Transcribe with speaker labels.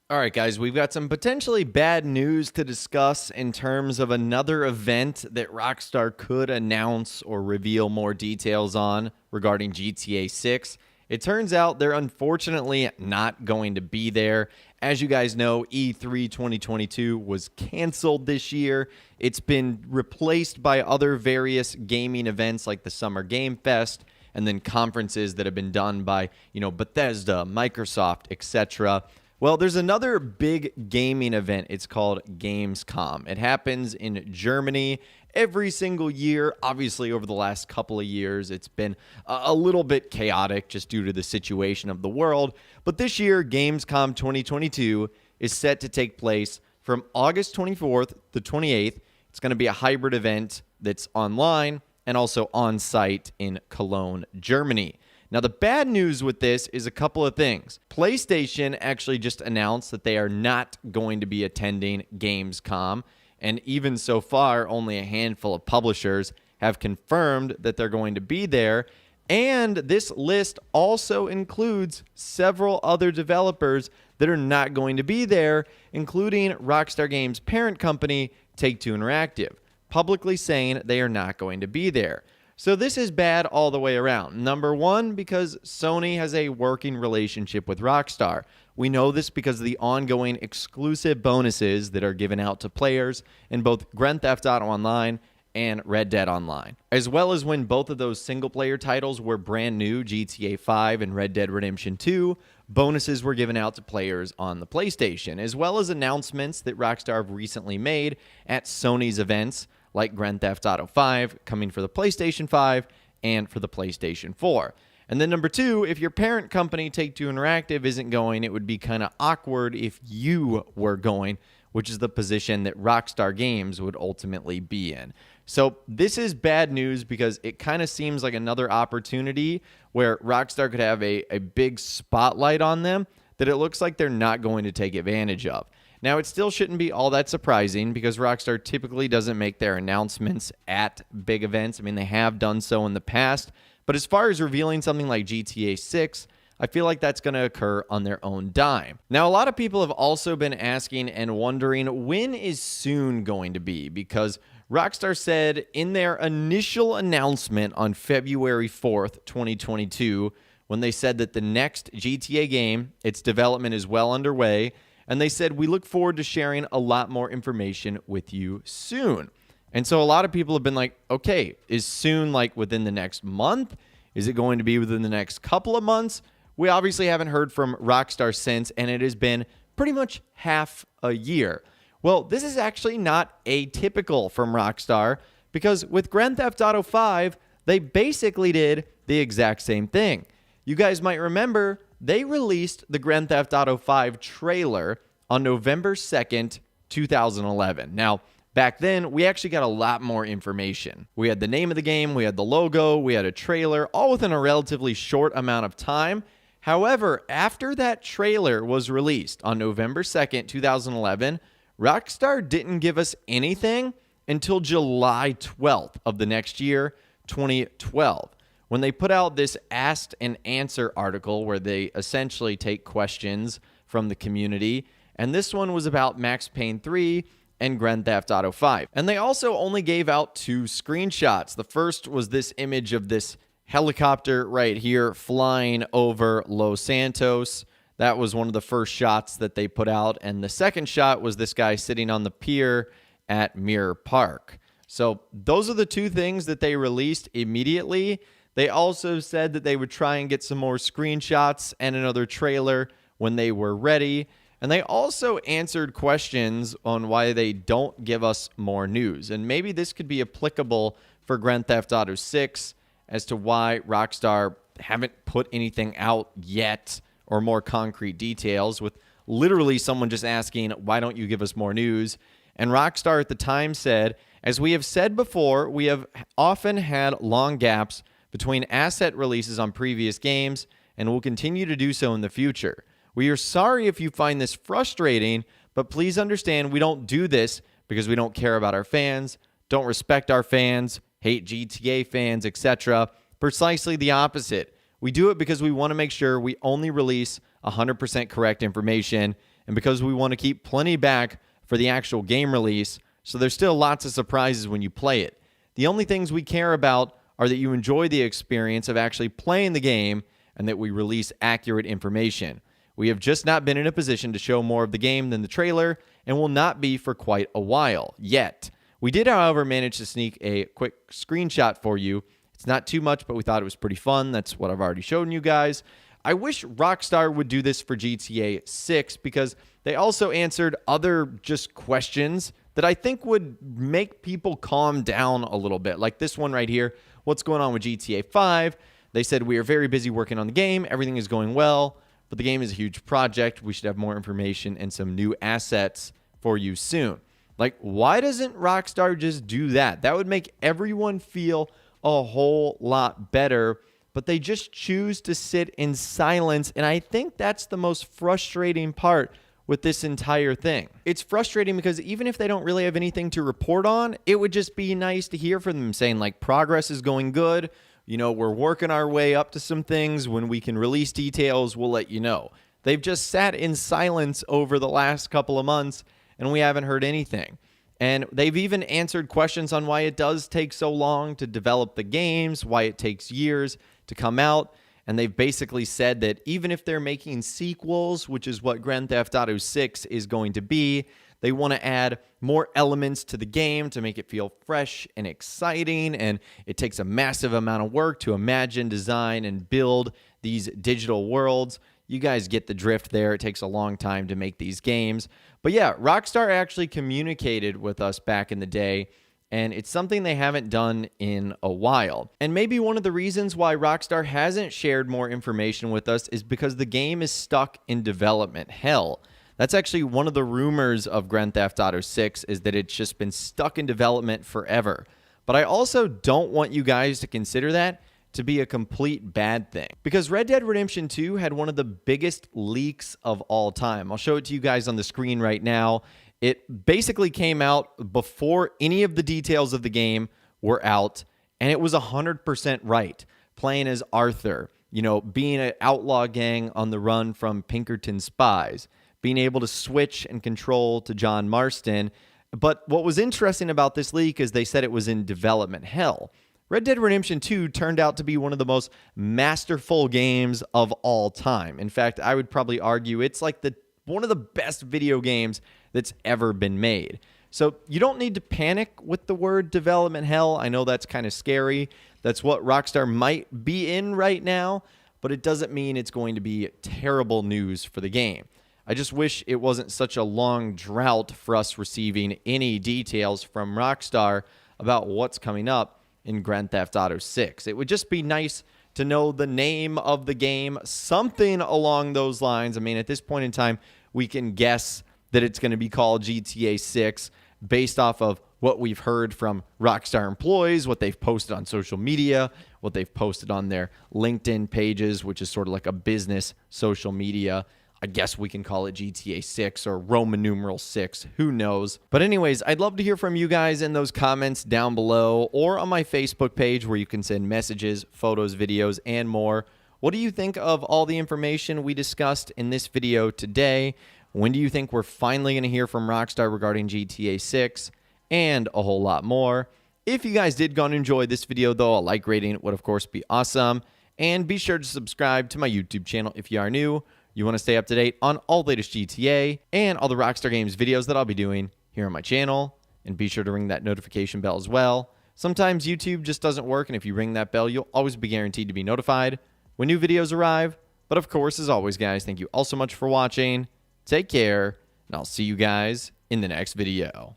Speaker 1: All right, guys, we've got some potentially bad news to discuss in terms of another event that Rockstar could announce or reveal more details on regarding GTA 6. It turns out they're unfortunately not going to be there. As you guys know, E3 2022 was canceled this year. It's been replaced by other various gaming events like the Summer Game Fest and then conferences that have been done by, Bethesda, Microsoft, etc. Well, there's another big gaming event. It's called Gamescom. It happens in Germany every single year. Obviously, over the last couple of years, it's been a little bit chaotic just due to the situation of the world. But this year, Gamescom 2022 is set to take place from August 24th to 28th. It's going to be a hybrid event that's online and also on site in Cologne, Germany. Now, the bad news with this is a couple of things. PlayStation actually just announced that they are not going to be attending Gamescom, and even so far, only a handful of publishers have confirmed that they're going to be there. And this list also includes several other developers that are not going to be there, including Rockstar Games' parent company, Take-Two Interactive, publicly saying they are not going to be there. So this is bad all the way around. Number one, because Sony has a working relationship with Rockstar. We know this because of the ongoing exclusive bonuses that are given out to players in both Grand Theft Auto Online and Red Dead Online. As well as when both of those single-player titles were brand new, GTA 5 and Red Dead Redemption 2, bonuses were given out to players on the PlayStation, as well as announcements that Rockstar have recently made at Sony's events, like Grand Theft Auto 5 coming for the PlayStation 5 and for the PlayStation 4. And then number two, if your parent company, Take-Two Interactive, isn't going, it would be kind of awkward if you were going, which is the position that Rockstar Games would ultimately be in. So this is bad news because it kind of seems like another opportunity where Rockstar could have a big spotlight on them that it looks like they're not going to take advantage of. Now, it still shouldn't be all that surprising because Rockstar typically doesn't make their announcements at big events. I mean, they have done so in the past. But as far as revealing something like GTA 6, I feel like that's going to occur on their own dime. Now, a lot of people have also been asking and wondering when is soon going to be, because Rockstar said in their initial announcement on February 4th, 2022, when they said that the next GTA game, its development is well underway, and they said, we look forward to sharing a lot more information with you soon. And so a lot of people have been like, okay, is soon like within the next month? Is it going to be within the next couple of months? We obviously haven't heard from Rockstar since, and it has been pretty much half a year. Well, this is actually not atypical from Rockstar, because with Grand Theft Auto 5, they basically did the exact same thing. You guys might remember they released the Grand Theft Auto 5 trailer on November 2nd, 2011. Now, back then, we actually got a lot more information. We had the name of the game, we had the logo, we had a trailer, all within a relatively short amount of time. However, after that trailer was released on November 2nd, 2011, Rockstar didn't give us anything until July 12th of the next year, 2012. When they put out this asked and answer article where they essentially take questions from the community, and this one was about Max Payne 3 and Grand Theft Auto 5. And they also only gave out 2 screenshots. The first was this image of this helicopter right here flying over Los Santos. That was one of the first shots that they put out, and the second shot was this guy sitting on the pier at Mirror Park. So those are the 2 things that they released immediately. They also said that they would try and get some more screenshots and another trailer when they were ready. And they also answered questions on why they don't give us more news. And maybe this could be applicable for Grand Theft Auto 6 as to why Rockstar haven't put anything out yet or more concrete details, with literally someone just asking, why don't you give us more news? And Rockstar at the time said, as we have said before, we have often had long gaps between asset releases on previous games, and will continue to do so in the future. We are sorry if you find this frustrating, but please understand we don't do this because we don't care about our fans, don't respect our fans, hate GTA fans, etc. Precisely the opposite. We do it because we want to make sure we only release 100% correct information and because we want to keep plenty back for the actual game release, so there's still lots of surprises when you play it. The only things we care about are that you enjoy the experience of actually playing the game and that we release accurate information. We have just not been in a position to show more of the game than the trailer and will not be for quite a while yet. We did, however, manage to sneak a quick screenshot for you. It's not too much, but we thought it was pretty fun. That's what I've already shown you guys. I wish Rockstar would do this for GTA 6 because they also answered other just questions that I think would make people calm down a little bit. Like this one right here. What's going on with GTA 5? They said, we are very busy working on the game. Everything is going well, but the game is a huge project. We should have more information and some new assets for you soon. Like, why doesn't Rockstar just do that? That would make everyone feel a whole lot better, but they just choose to sit in silence, and I think that's the most frustrating part with this entire thing. It's frustrating because even if they don't really have anything to report on, it would just be nice to hear from them saying, like, progress is going good, you know, we're working our way up to some things. When we can release details, we'll let you know. They've just sat in silence over the last couple of months, and we haven't heard anything. And they've even answered questions on why it does take so long to develop the games, why it takes years to come out. And they've basically said that even if they're making sequels, which is what Grand Theft Auto 6 is going to be, they want to add more elements to the game to make it feel fresh and exciting. And it takes a massive amount of work to imagine, design, and build these digital worlds. You guys get the drift there. It takes a long time to make these games. But yeah, Rockstar actually communicated with us back in the day, and it's something they haven't done in a while. And maybe one of the reasons why Rockstar hasn't shared more information with us is because the game is stuck in development hell. That's actually one of the rumors of Grand Theft Auto 6, is that it's just been stuck in development forever. But I also don't want you guys to consider that to be a complete bad thing, because Red Dead Redemption 2 had one of the biggest leaks of all time. I'll show it to you guys on the screen right now. It basically came out before any of the details of the game were out, and it was 100% right. Playing as Arthur, you know, being an outlaw gang on the run from Pinkerton spies, being able to switch and control to John Marston. But what was interesting about this leak is they said it was in development hell. Red Dead Redemption 2 turned out to be one of the most masterful games of all time. In fact, I would probably argue it's like one of the best video games that's ever been made. So you don't need to panic with the word development hell. I know that's kind of scary. That's what Rockstar might be in right now, but it doesn't mean it's going to be terrible news for the game. I just wish it wasn't such a long drought for us receiving any details from Rockstar about what's coming up in Grand Theft Auto 6. It would just be nice to know the name of the game, something along those lines. I mean, at this point in time, we can guess that it's going to be called GTA 6 based off of what we've heard from Rockstar employees, what they've posted on social media, what they've posted on their LinkedIn pages, which is sort of like a business social media. I guess we can call it GTA 6 or Roman numeral 6. Who knows? But anyways, I'd love to hear from you guys in those comments down below or on my Facebook page where you can send messages, photos, videos, and more. What do you think of all the information we discussed in this video today? When do you think we're finally going to hear from Rockstar regarding GTA 6 and a whole lot more? If you guys did go and enjoy this video, though, a like rating would, of course, be awesome. And be sure to subscribe to my YouTube channel if you are new. You want to stay up to date on all the latest GTA and all the Rockstar Games videos that I'll be doing here on my channel. And be sure to ring that notification bell as well. Sometimes YouTube just doesn't work, and if you ring that bell, you'll always be guaranteed to be notified when new videos arrive. But of course, as always, guys, thank you all so much for watching. Take care, and I'll see you guys in the next video.